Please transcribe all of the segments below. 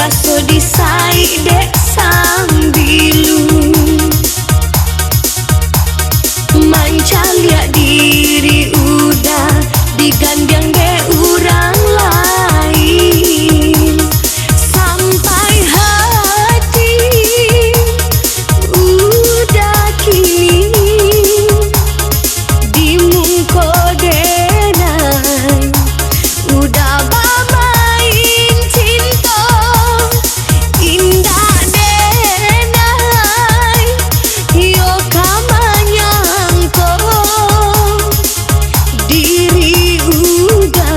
Raso disai dek sambilu manca liat diri udah digandeng de orang lain sampai hati udah kini dimungko denai udah bermain cinta indah denai yo kamanyangko diri udah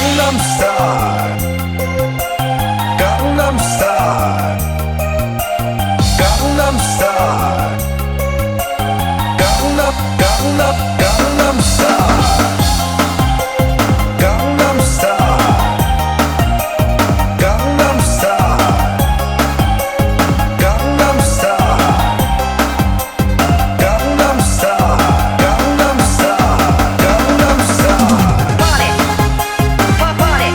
Gangnam Style, Gangnam Style, Gangnam Style, Gangnam Style, Gangnam Style, Gangnam Style, Gangnam Style, Gangnam Style, Gangnam Style, Gangnam Style. Party, party,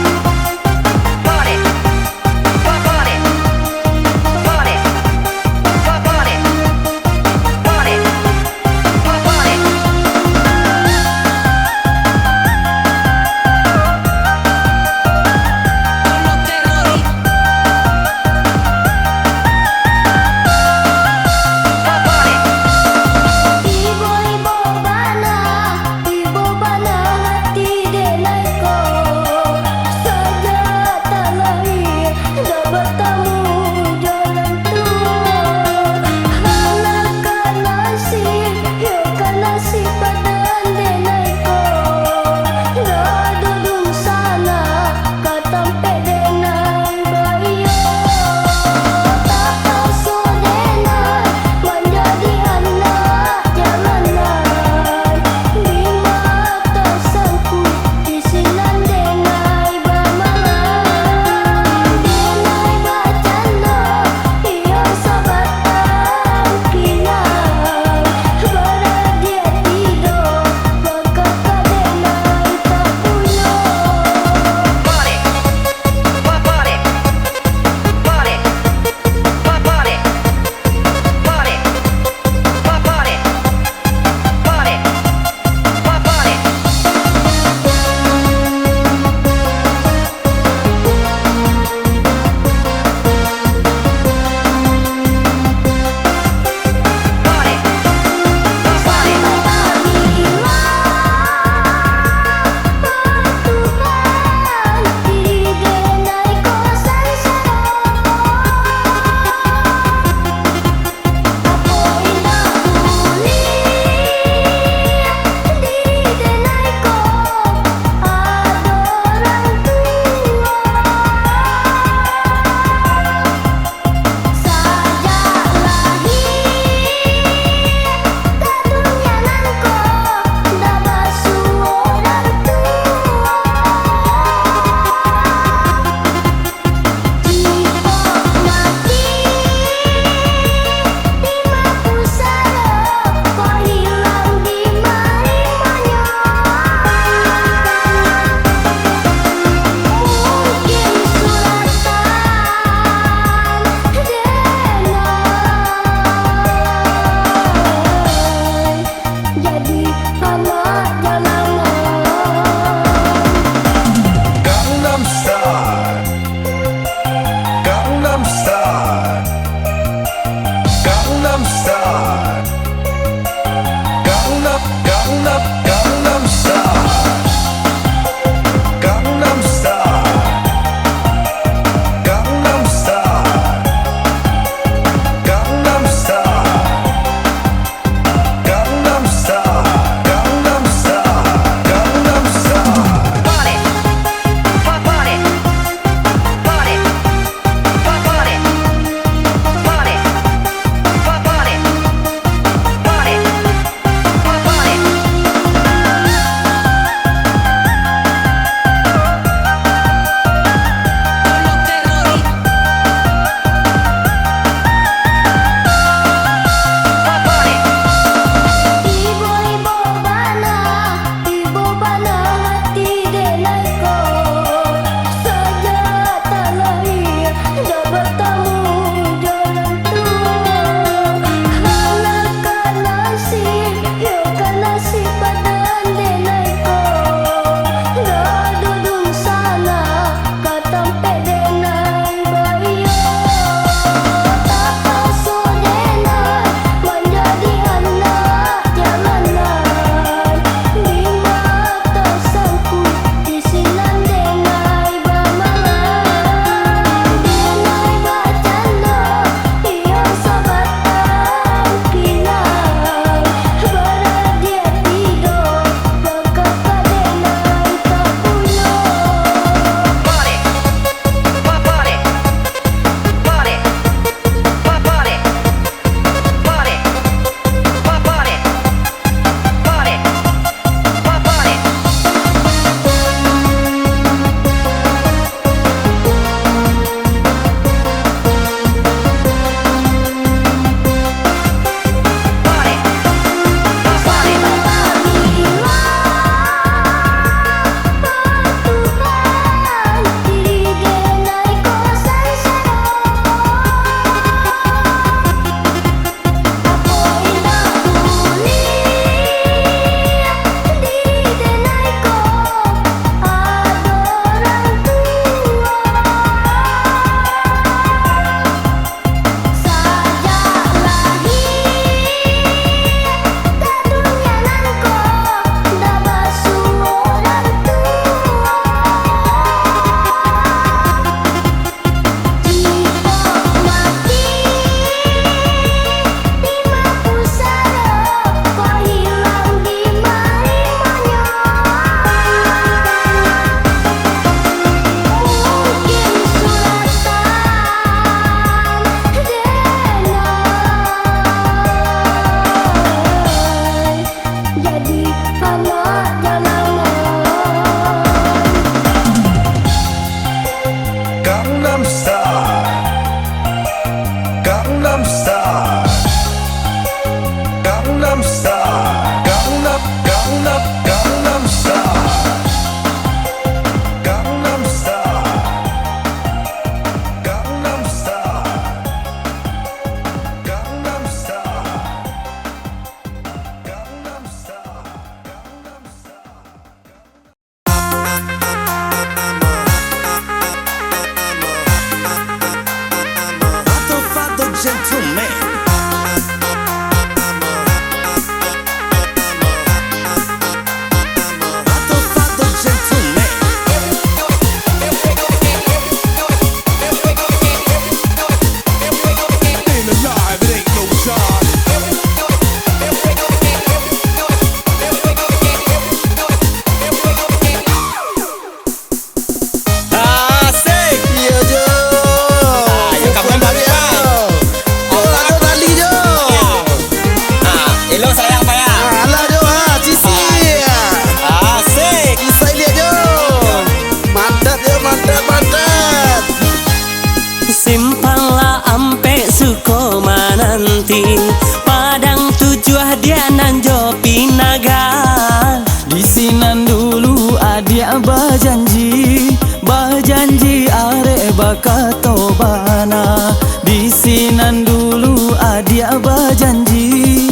nan dulu adia bajanji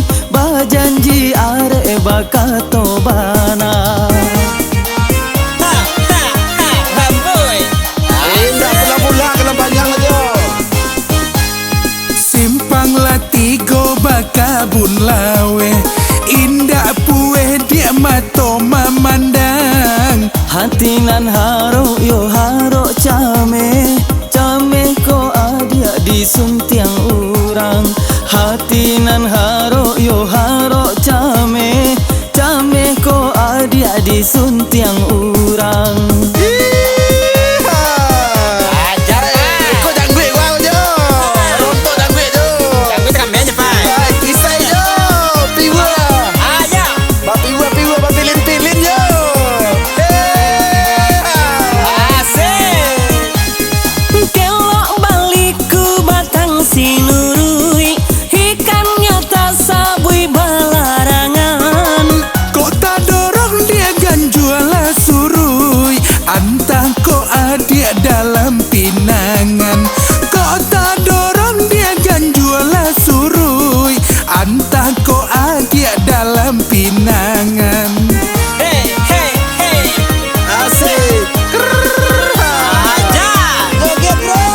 are bakato bana. Indah pula-pula kena panjang aja. Simpang latigo bakabun lawe, indah pue dia mato memandang. Hati nan haro yo haro came ko adia disuntiang urang. Hati nan haro yo haro came ko adia disuntiang urang. Sinurui ikannya tak sabui balarangan. Kota dorong dia ganjuala surui, antah ko adia dalam pinangan. Kota dorong dia ganjuala surui, antah ko adia dalam pinangan. Hey, hey, hey. Asik. Aja. Joget bro.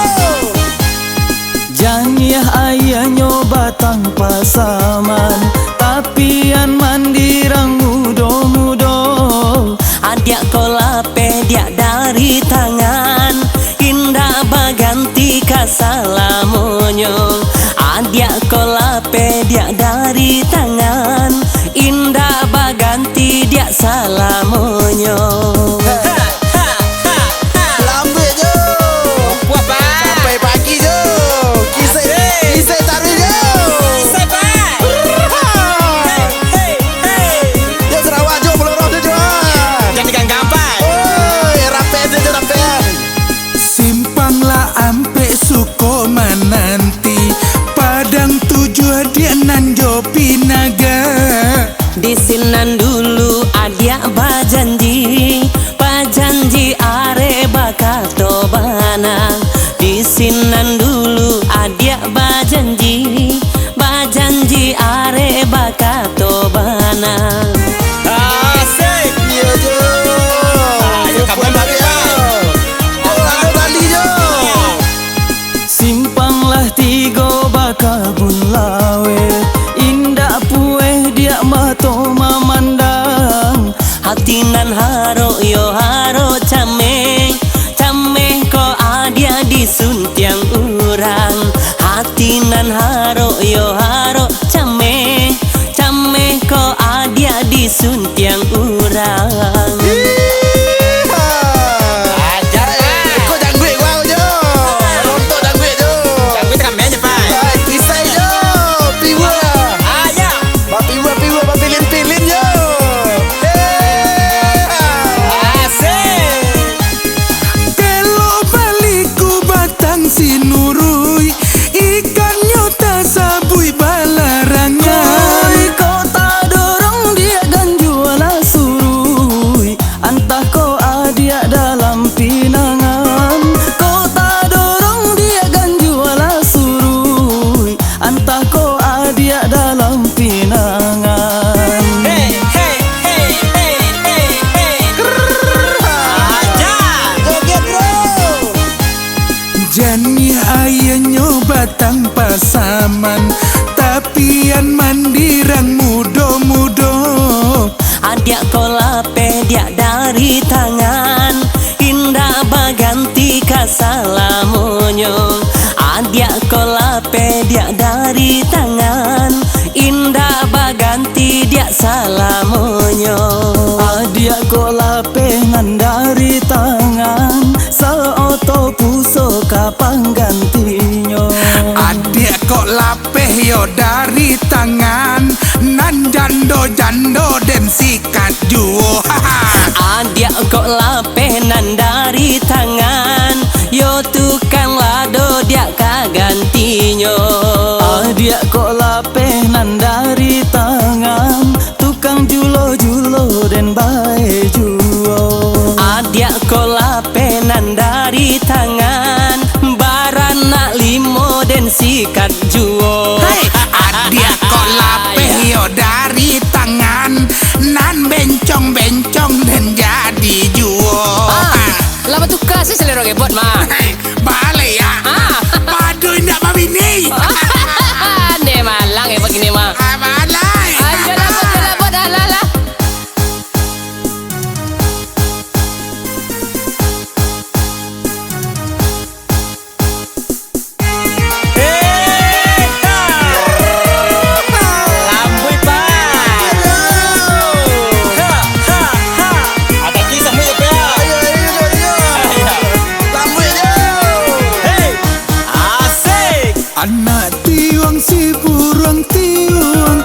Janiah ayah nyoba tanpa saman, tapian mandirang mudo-mudo. Adia kolape dia dari tangan, indah baganti kasalamonyo. Adia kolape dia dari tangan, indah baganti dia salamonyo. Lambe jo. Sampai pagi jo. Kisah taruh jo. Yo Sarawak jo peloroh tu jo. Jangan gampang. Oi, rapen tu jo rapen. Simpanglah ampe suko mananti, padang tujuh dia nanjo pinaga. Di sinan dulu adia bajanji are bakato bana. Di sinan dulu adia bajanji are bakato bana. Asik. Yo jo. Yo puan bagi jo. Jo lagu tali jo. Simpanglah tigo bakabun lawe, indah pue dia mato memandang. Hati nan haro yo haro came ko adia disuntiang urang. Hati nan haro yo haro came ko adia disuntiang urang. Ajar kau jangan duit gua jo. Rontok jangan duit jo. Kisah jo. Piwa. Piwa pilin jo. Kelo baliku batang sinurui, ikan nyota sabui balarangan. Kota dorong dia dan juala surui, antah ko adia dalam pinangan. Kota dorong dia dan juala surui, antah ko adia dalam pinangan. Joget bro. Jani ayahnya batang pasaman, tapian mandirang mudo-mudo. Adia kolape dia dari tangan, indah baganti kasalamonyo. Adia kolape dia dari tangan, indah baganti dia salamonyo. Adia kolape nan dari tangan, seoto puso kapang gantinyo. Adik kok lapeh yo dari tangan, nan jando den sikat juo. Adia kok lapenan dari tangan, yo tukang lado dia kagantinyo. Adia kok lapenan dari tangan, tukang julo-julo den bae juo. Adia kok lapenan dari tangan, barana limo den si sikat juo. Hei, adia kok lapeh yo dari tangan, nan bencong-bencong dan jadi juo. Lama tu kasih selera gebot mah. Hei, balik ya. Padu indak mabini. Ne malang begini mah. Balai. Aja labot lah. Lambui pak. Ataki sama ya pea. Ayo. Lambui je. Asik. Anak tiwang si burung tiwang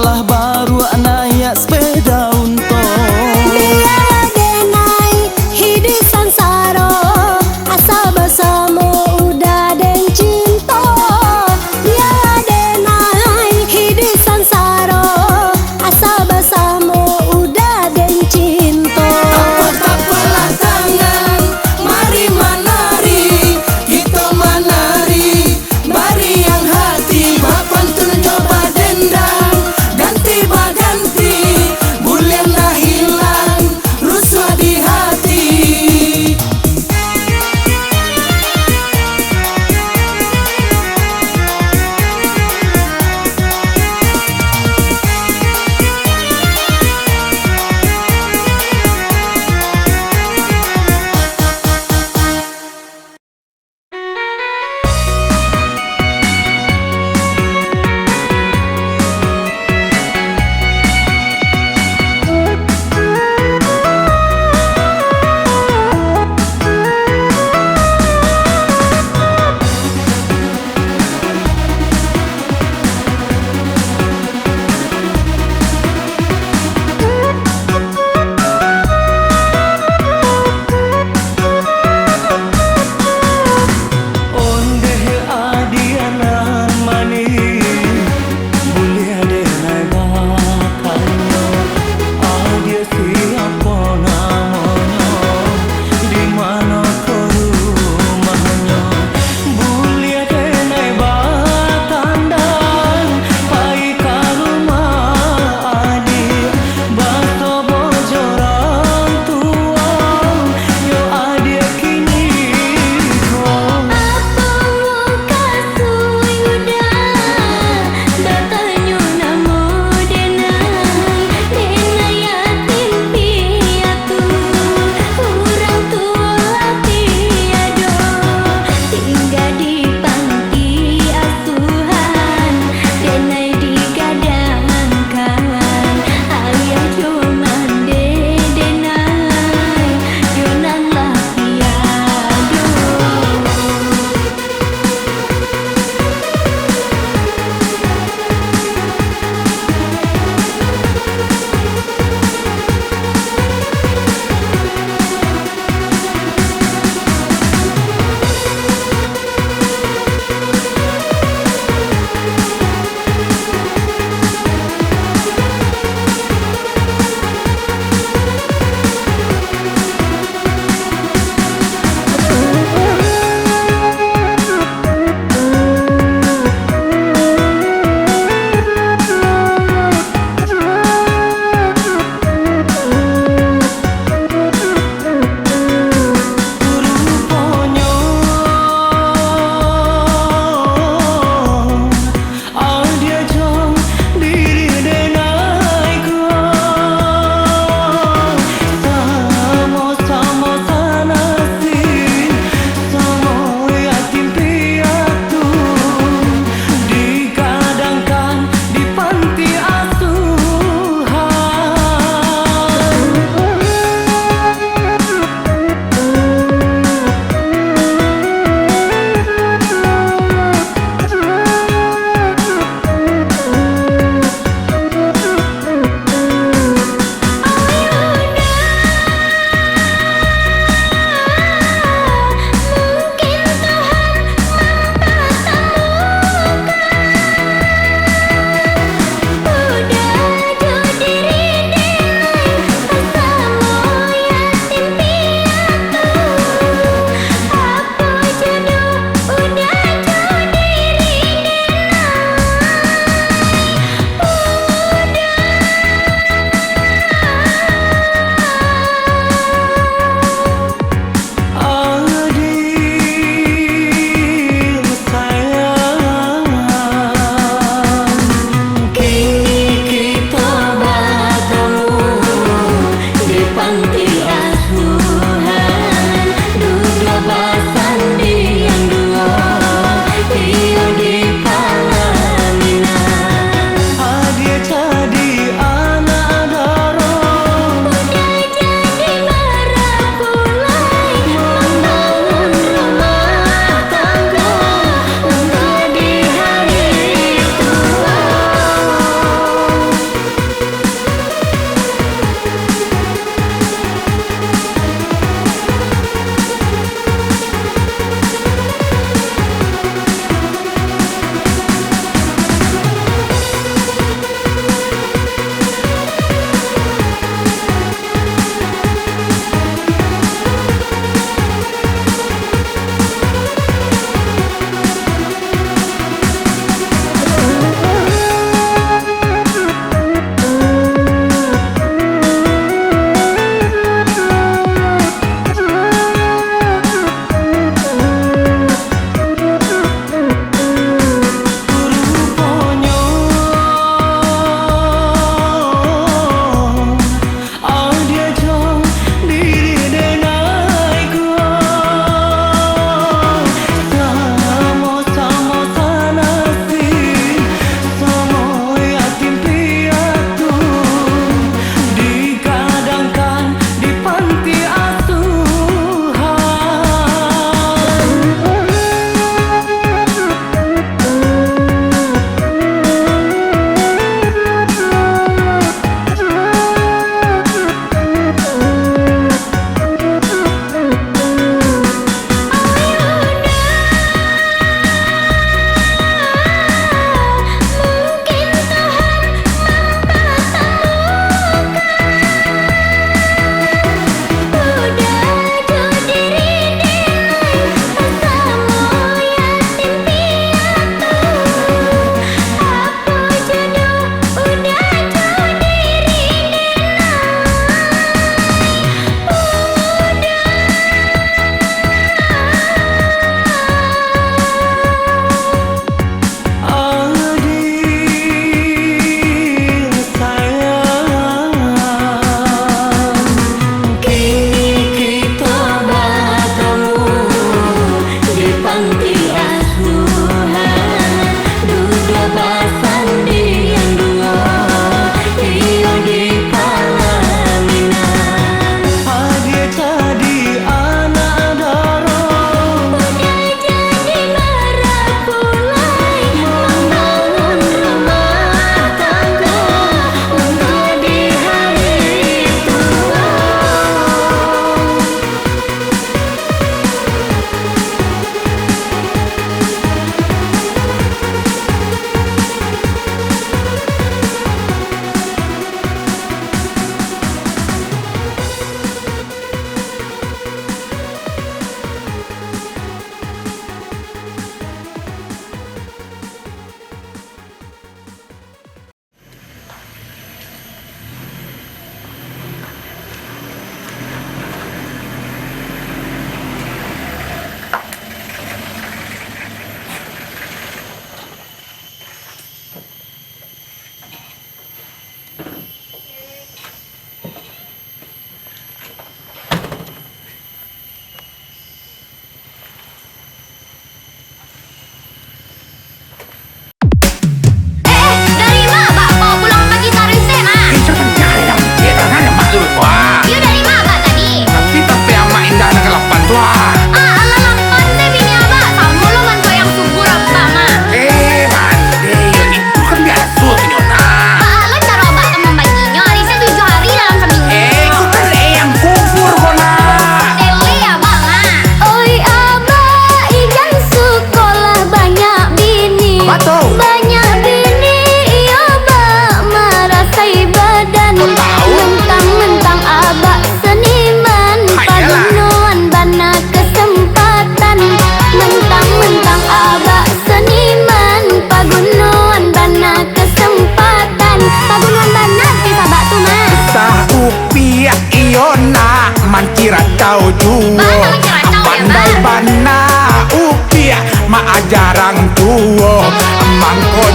sekolah baru naik sepeda untung. Dia denai hidi sansaro asa bersama udah den cinta. Dia denai hidi sansaro asa bersama udah den cinta. Tapak-tapaklah tangan, mari menari, kita menari, bari yang hati, bapantun coba dendang, ganti baganti.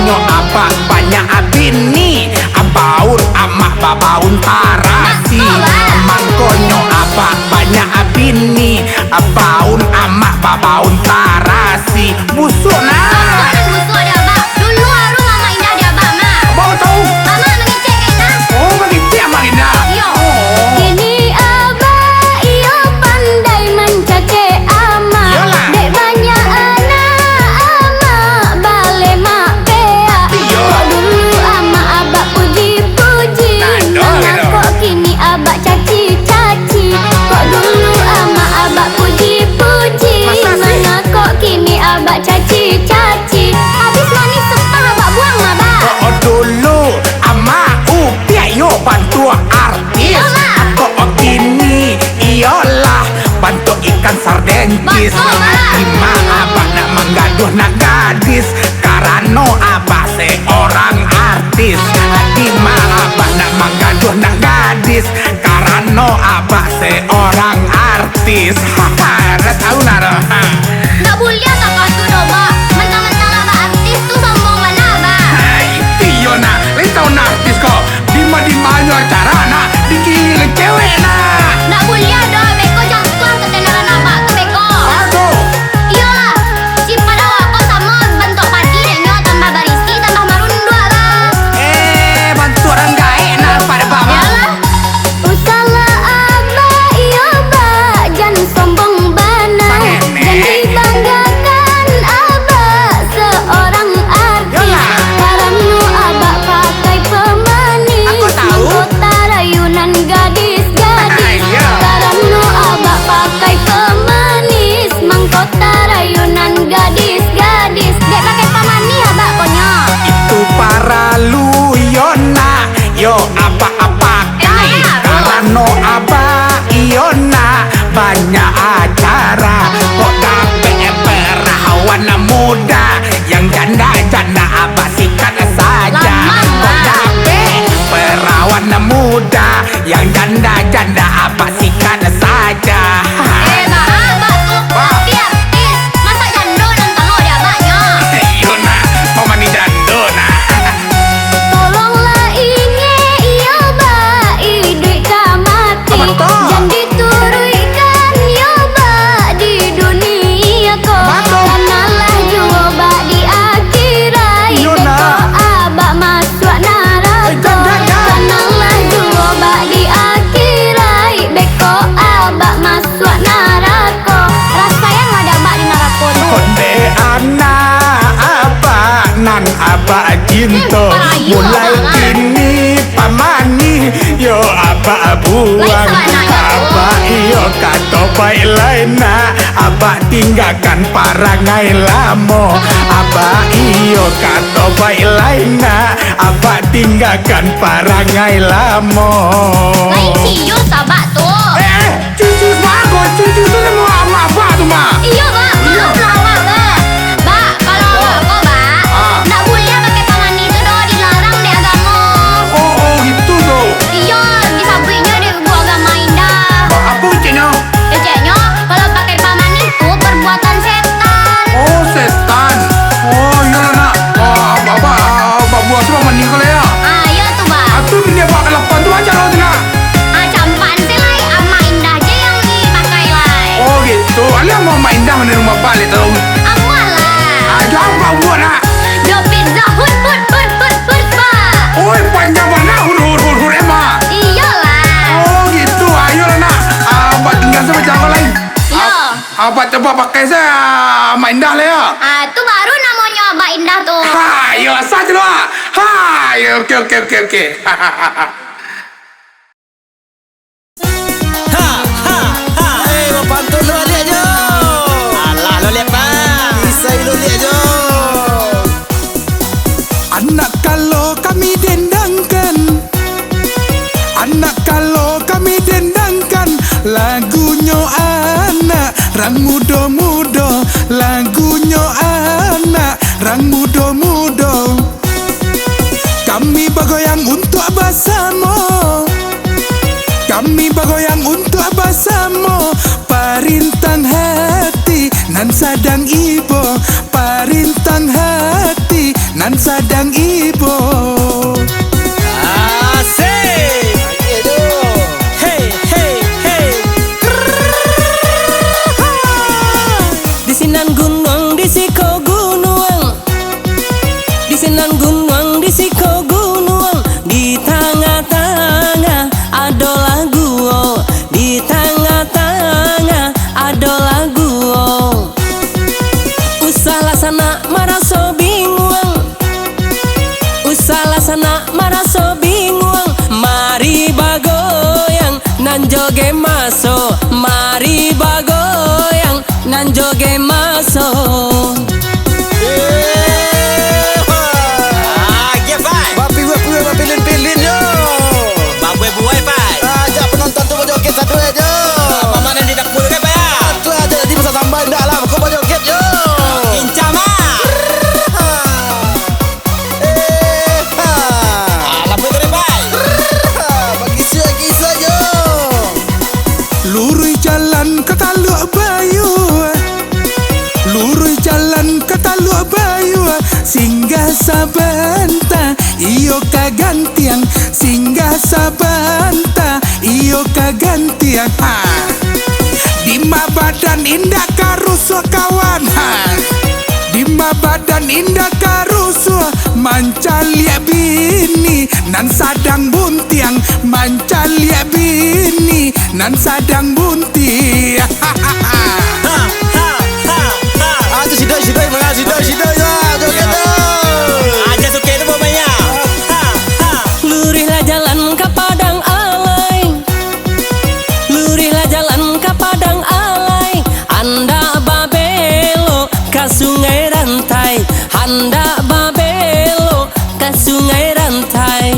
konyo abah banyak bini, abaun amak babaun tarasi. Mangkonyo abah banyak bini, abaun amak babaun tarasi. Busuk nah. Busuk dia abang. Dulu harum Mama Indah dia abang mak. Baru tahu. Mama mengecek kita. Oh begitu ya Mak Indah. Yo. Oh. Kini abah iyo pandai mencace ama. Yolah. Dek banyak anak ama bale mak pea. Yo. Kok dulu ama abah puji-puji. Nado, Mana nado. kok kini abah caci-caci. Kok dulu ama abah puji-puji. Masa sih? Mana kok kini abah caci-caci. Habis manis sepah abah buang abah. Oh dulu ama upiak yo bantu artis. Iyalah. Kok kini iyalah bantu ikan sardencis. Betul, Mak. Ima abah nak menggaduh nak gadis karena abah seorang artis. Ima abah nak menggaduh nak gadis karena abah seorang artis. Haha, dah tahu nara. Nggak boleh kakak tuh doba. Mentang-mentang abah artis tuh sombong mana abah. Hai, iyo nak, lain tahu nak artis kok. Di mana acara nak dikirim cewek nak. Nggak boleh doa beko jangan tuang ketenaran abah tuh beko. Aduh, Iyalah, si pada wako sama bentuk padi denyo tambah barisi tambah marundu abah. bantu orang gaek nak pada baba. Iyalah, usalah abah iyo bah jangan sombong banai. Sangat, Nek. Jangan dibanggakan abah seorang artis. Iyalah. Karena abah pakai pemanis. Aku tahu. Mahkota rayunan gadis-gadis. Iya. Karena abah pakai pemanis. Mahkota rayunan gadis-gadis. Dek pakai pemanis abah konyol. Itu para lu yo nak, yo apa-apa kai. Emang apa? Karena abah iyo nak banyak acara. Kok dapet perawan muda yang janda-janda abah sikat saja. Lama, Kok Mak. dapet perawan muda yang janda-janda abah sikat saja. Bah abah tuh Bah. tapi artis. Masa jando dan telo dia abahnya. Iyo nak, mau mani jando nak. Tolonglah inye iyo bah idui kamati. Apa tuh? Jangan dituruikan iyo bah di dunia ko. Betul. Kanalah juo bah di akhirat. Iyo, Beko nak. abah masuk neraka. jangan. Kanalah juo bah di akhirat. Beko abah masuk neraka. Rasain ada abah di neraka tuh. Konde anak apa nan apa cinta. Payu, Mulai abang, kini pamani yo apa buang. Lain salah nanya, Apa iyo kata baik laina. Apa tinggalkan parangai lamo. Apa iyo kata baik laina. Apa tinggalkan parangai lamo. Lain ciu sabak tuh. Cucu bagus, cucu tu mau apa tu mak? Iya, Pak. Maaf lah, Pak, Pak. Pak, kalau aku, Pak, Ah. nggak boleh pakai pamani itu doh, dilarang di agama. Oh gitu tuh. Iya, disabuinya di buku agama indah. Apa cina? Ya, ceknya, kalau pakai pamani itu perbuatan setan. Oh setan. Oh iya nak. Apa buat semua meninggal ya? Ah, iya tuh, Pak. Aku dia bawa kelapan tu aja loh tina. Ah, campan sih, Lai. Ama indah aja yang dipakai, Lai. Oh gitu. Alia mau main dah di rumah balik tu. Amal lah. Aja apa buat nak? Do pizza, hut, Pak. Oh panjang mana hur emak. Iyalah. Oh gitu. Ayo lah nak. Apa tinggal sama jago lain. Iya. Apa coba pakai saya main dah lah ya. Ah, itu baru namanya Abah Indah tuh. Ayo saja lah. Hai, oke. Mau pantun lo lihat jo. Alah lo lihat bang. Bisa lo lihat jo. Anak kalau kami dendangkan, anak kalau kami dendangkan, lagunya anak rang muda-muda, lagunya anak rang muda-muda. Kami bergoyang untuk bersama, kami bergoyang untuk bersama. Parintang hati nan sadang ibo, parintang hati nan sadang kata lu bayu singgah sabanta iyo kagantiang singgah sabanta iyo kagantiang Dima badan indah karusu kawan Dima badan indah karusu mancalia bini nan sadang buntiang mancalia bini nan sadang bunti Aja sidoi makasih sidoi ya. Aja suke itu mamanya. Lurihlah jalan ke padang alai, lurihlah jalan ke padang alai. Anda babelo ke sungai rantai, Anda babelo ke sungai rantai.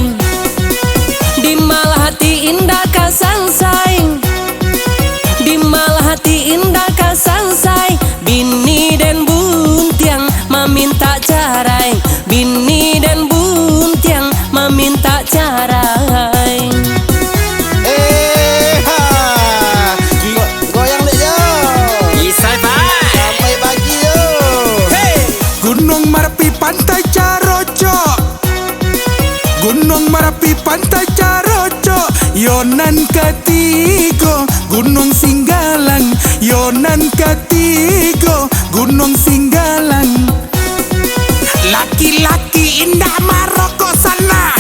Di malah hati indah ka sansai, di malah hati indah ka sansai. Bini dan buntiang meminta carai, bini dan buntiang meminta carai. Goyang deh yo. Bisa Pak. Sampai pagi yo. Gunung Merapi Pantai Caroco, Gunung Merapi Pantai Caroco, Yonan ketigo Gunung Singgalang, Yonan ketigo Gunung Singgalang. Laki-laki indah Maroko sana,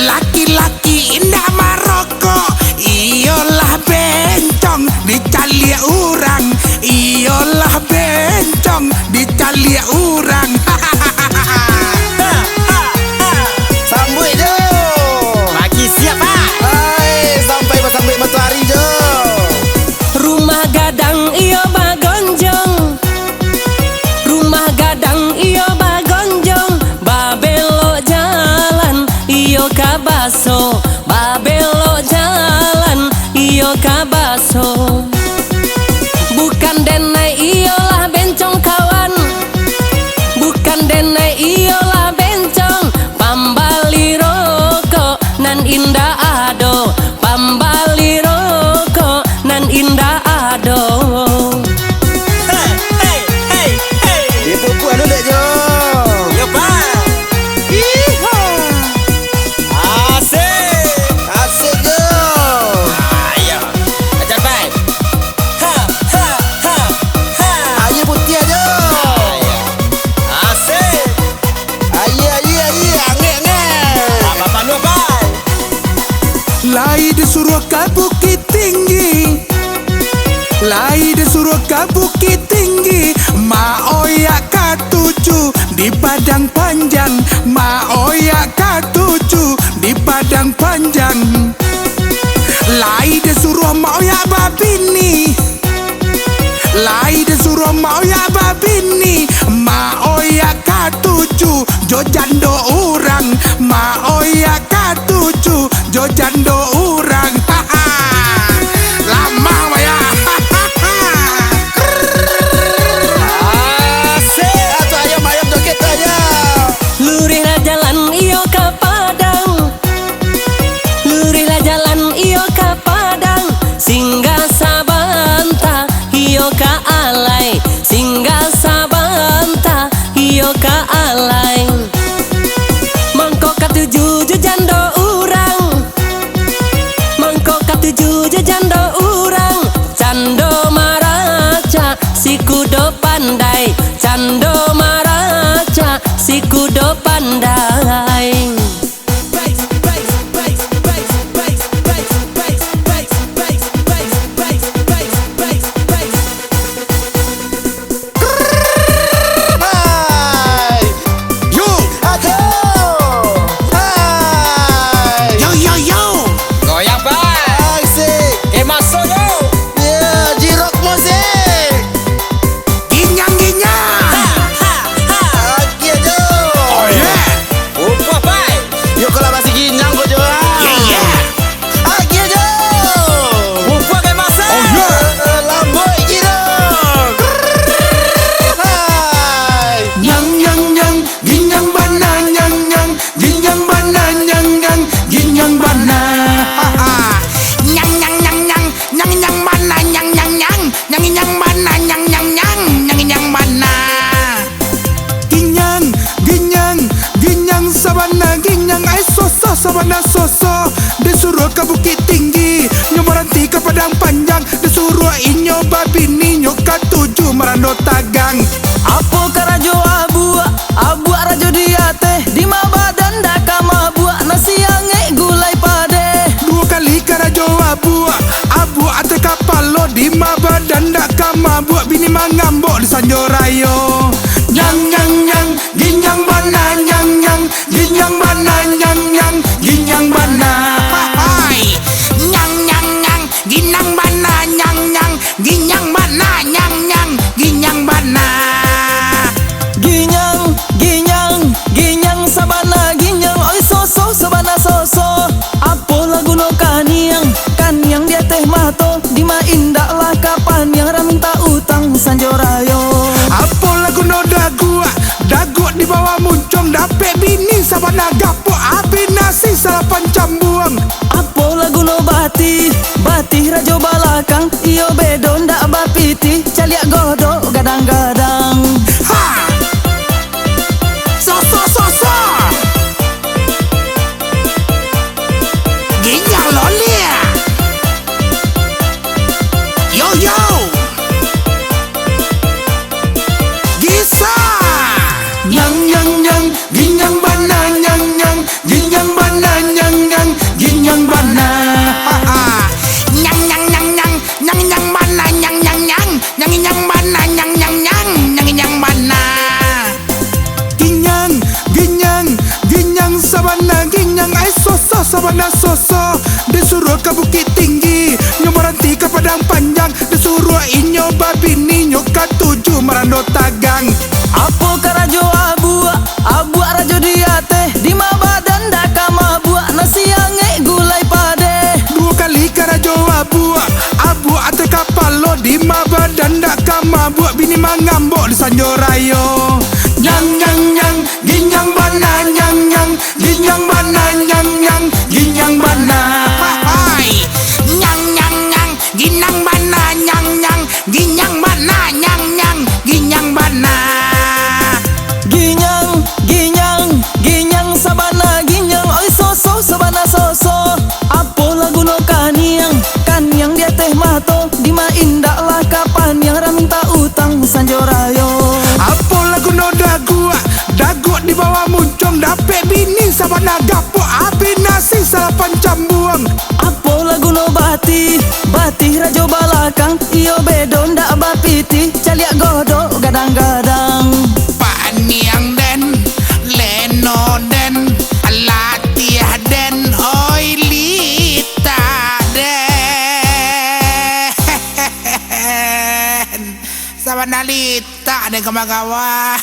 laki-laki indah Maroko. Iyalah bencong dicalia urang, iyalah bencong dicalia urang. Sambut jo. Pagi siap Pak. Hai, sampai matahari jo. Rumah gadang iyo bagonjong, rumah gadang iyo bagonjong. Babelo jalan iyo kabaso, babelo jalan iyo kabaso. Bukan denai iyolah bencong kawan, bukan denai iyolah bencong. Pambali rokok nan indah ado, pambali rokok nan indah ado. Itu gua dulu jo. Yo Pak. Asik. Asik jo. Ayo. Ajar Pak. Ayo putih jo. Asik. Ayo ange. Bapak lu Pak. Lai disuruh ke Bukit Tinggi, lai disuruh ke Bukit Tinggi. Ma oya katuju di Padang Panjang, ma oya katuju di Padang Panjang. Lai disuruh ma oya babini, lai disuruh ma oya babini. Ma oya katuju jo jando urang, ma oya katuju jo jando urang. Lama ya. Asik. Atau ayam joget aja. Lurihlah jalan iyo ke padang, lurihlah jalan iyo ke padang. Singgah sabanta iyo ke alai, singgah sabanta iyo ke alai. Mangkok ketujuh jando urang, Bukit Tinggi, nyo berhenti ke Padang Panjang, disuruh inyo babi ninyo katuju Merando Tagang. Apo karajo abu rajo dia teh di mabadan dak mabua nasi ange gulai pade. Dua kali karajo abu ate kapalo di mabadan dak mabuk bini mangambok di Sanjorayo. Nyang nyang nyang ginyang bana nyang nyang ginyang bana nyang nyang ginyang bana. Hai, nyang nyang nyang ginang bana nyang nyang ginyang bana nyang nyang ginyang bana. Ginyang sabana ginyang oi soso sabana soso. Apo lagu no kaniang dia teh mato di ma indak lah kapan yang raminta utang Sanjorayo. Apo lagu no dagu di bawah muncung dapet bini sabana gapo api nasi salapan cambuang. Apo lagu no bati rajo balakang iyo bedo ndak bapiti caliak godo gadang-gadang. Ha! So ginyang lolia. Yo Gisa. Nyang nyang nyang ginyang bana nyang nyang ginyang bana nyang nyang ginyang bana. Nyang nyang nyang nyang nyang nyang bana nyang nyang nyang nyang nyang bana nyang nyang nyang nyang nyang bana. Ginyang sabana ginyang ai soso sabana soso. Disuruh ke Bukit Tinggi, nyo berhenti ke Padang Panjang, disuruh inyo babi ninyo katuju Merando Tagang. Apo karajo abu rajo dia teh di mabadan dak mabua nasi ange gulai pade. Dua kali karajo abu ate kapalo di mabadan dak mabuk bini mangambok di Sanjorayo. Nyang nyang nyang ginyang bana nyang nyang ginyang bana nyang nyang ginyang bana. Hai, nyang nyang nyang ginang bana nyang nyang ginyang bana nyang nyang ginyang bana. Ginyang sabana ginyang oi soso sabana soso. Apo lagu no kaniang dia teh mato di ma indak lah kapan yang raminta utang Sanjorayo. Apo lagu no dagu di bawah muncung dapet bini sabana gapo api nasi salapan cambuang. Apo lagu no bati rajo balakang iyo bedo ndak bapiti caliak godo gadang-gadang. Pak Niang den Leno den Latiah den oi Lita den sabana Lita den kawan-kawan.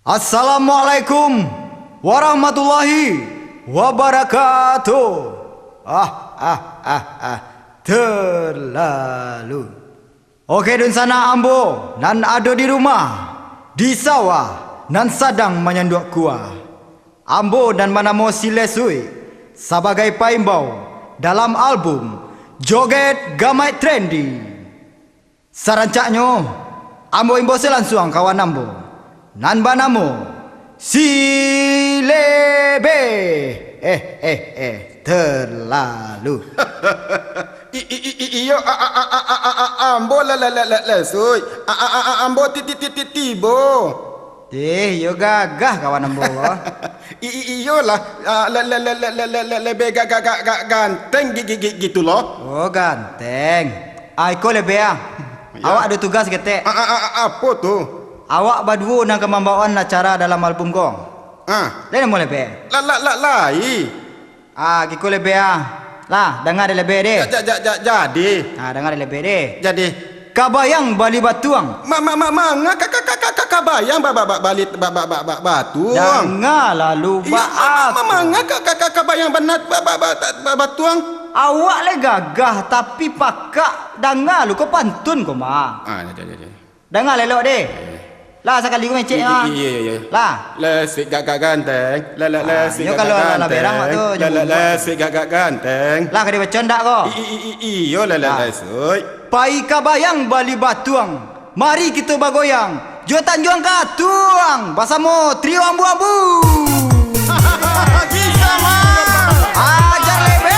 Assalamualaikum warahmatullahi wabarakatuh. Terlalu. Oke dun sana ambo nan ado di rumah, di sawah nan sadang menyanduk kuah. Ambo dan manamo silesui sebagai paimbau dalam album Joget Gamai Trendy. Sarancaknyo ambo imbose langsung kawan ambo nan banamo silebe. Terlalu. Iyo ambo lesui ambo tibo. Yo gagah kawan ambo. Iyo lah lebih ganteng gitu loh. Oh ganteng. Aiko lebih ya. Awak ada tugas ketek. Apa tuh? Awak berdua nak kemambauan acara dalam album gong. Lain mau lebih. Lai. Kiko lebih ya. Lah, dengar lebih deh. Jadi. Dengar lebih deh. Jadi. Kabayang Bali Batuang. Manga kabayang balik Batuang. Dengar lalu baat. Manga kabayang banat Batuang. Awak le gagah tapi pakak dengar lu kau pantun kau mah. Dengar lelok deh. Lah sekali kau mencet ah. Iya. Lah. Lesik gagak ganteng. Lesik yo kalau ala berang mak tu. Lesik gagak ganteng. Lah kau baca ndak kau? Iyo lesik. Pai kabayang Bali Batuang. Mari kita bagoyang. Juatan juang katuang. Basamo trio ambu-ambu. Bisa mah. Ajar lebe.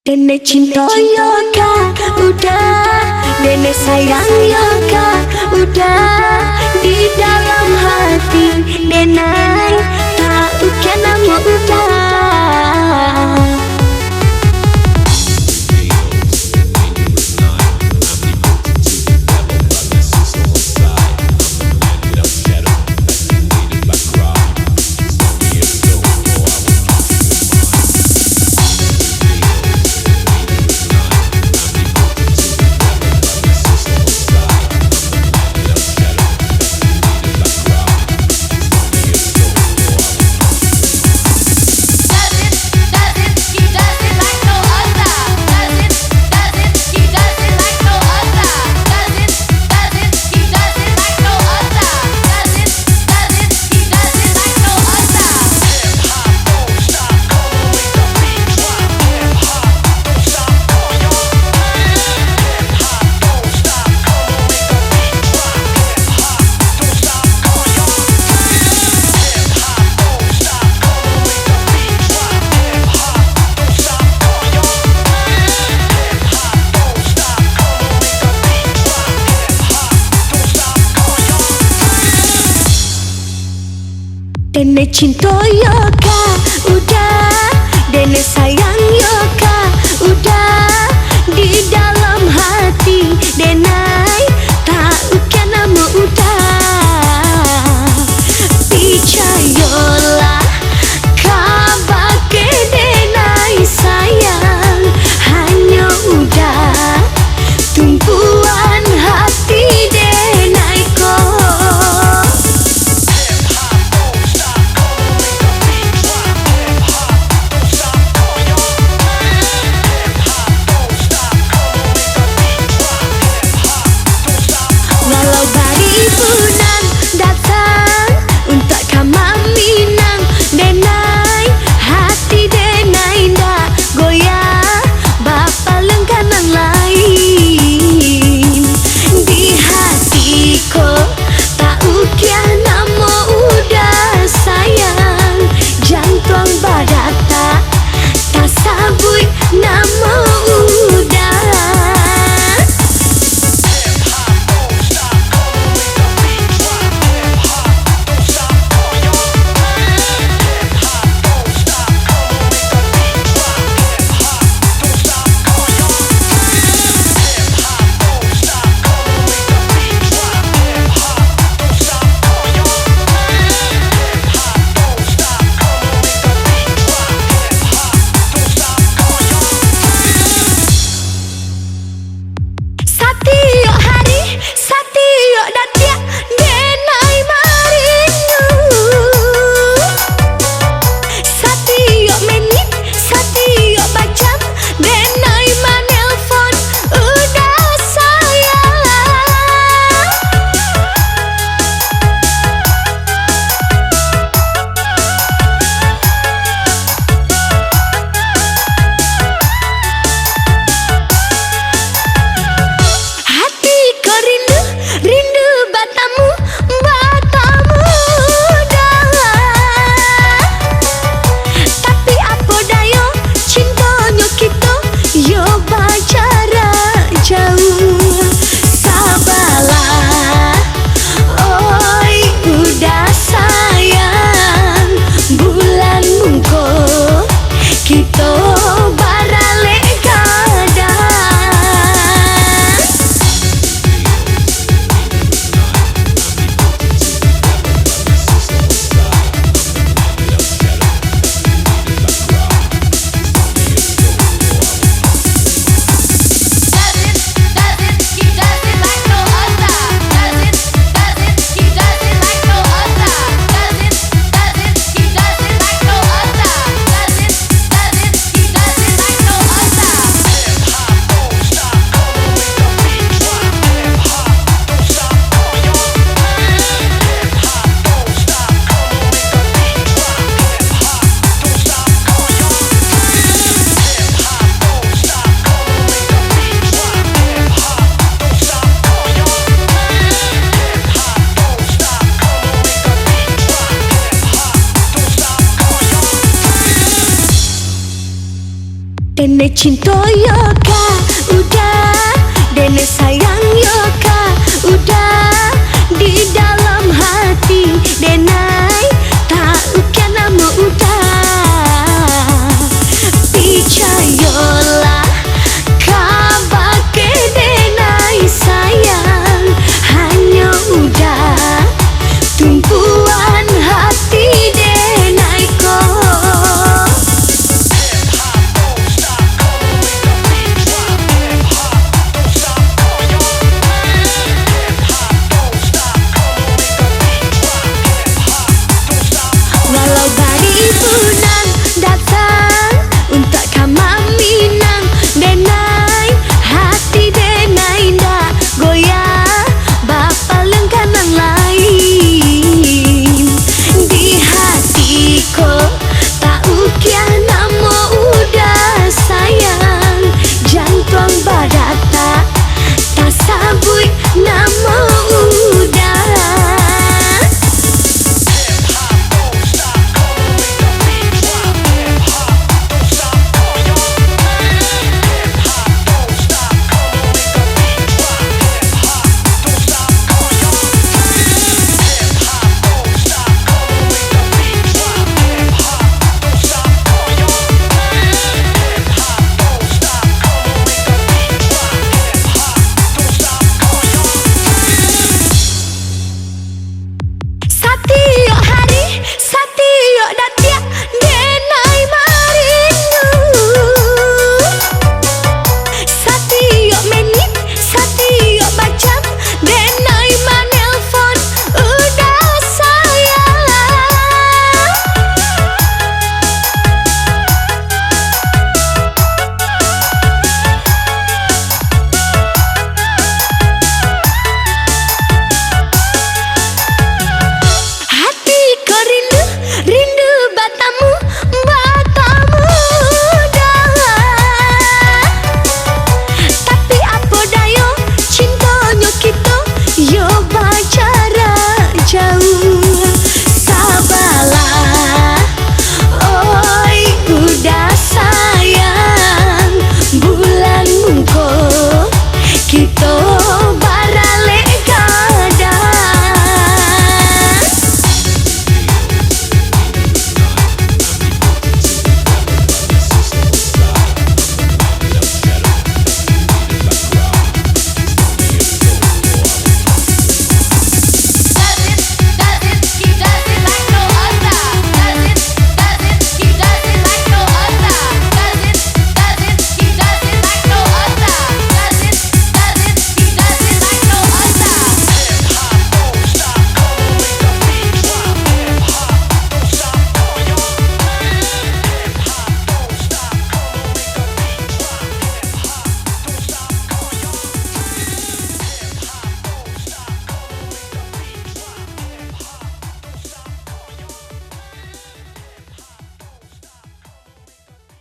Nenek cinta yoga udah, nenek sayang yoga udah, di dalam hati nenek tak kena mau udah. Dene cinta yo kak, udah. Dene sayang yo kak, udah. Di dalam hati denai tak kena udah. Picayolah kabake denai sayang, hanya udah tumpuan hati denai ko. Walau bari bulan datang untuk kama minang denai, hati denai ndak goyah bapa lengkanan lain. Di hatiku tak ukia namo udah sayang, jantung badata tak sabui namo udah. Satio hari, satio datia denai marindu. Satio menit, satio bacam denai manelpon udah sayang. Hati ko rindu, rindu batamu, batamu dah. Tapi apa dayo cintanya kita yo berjarak jauh. Sabarlah, oi udah sayang, bulan mungko kita barale kadang. Dene cinta yo kak, udah. Dene sayang yo kak, udah.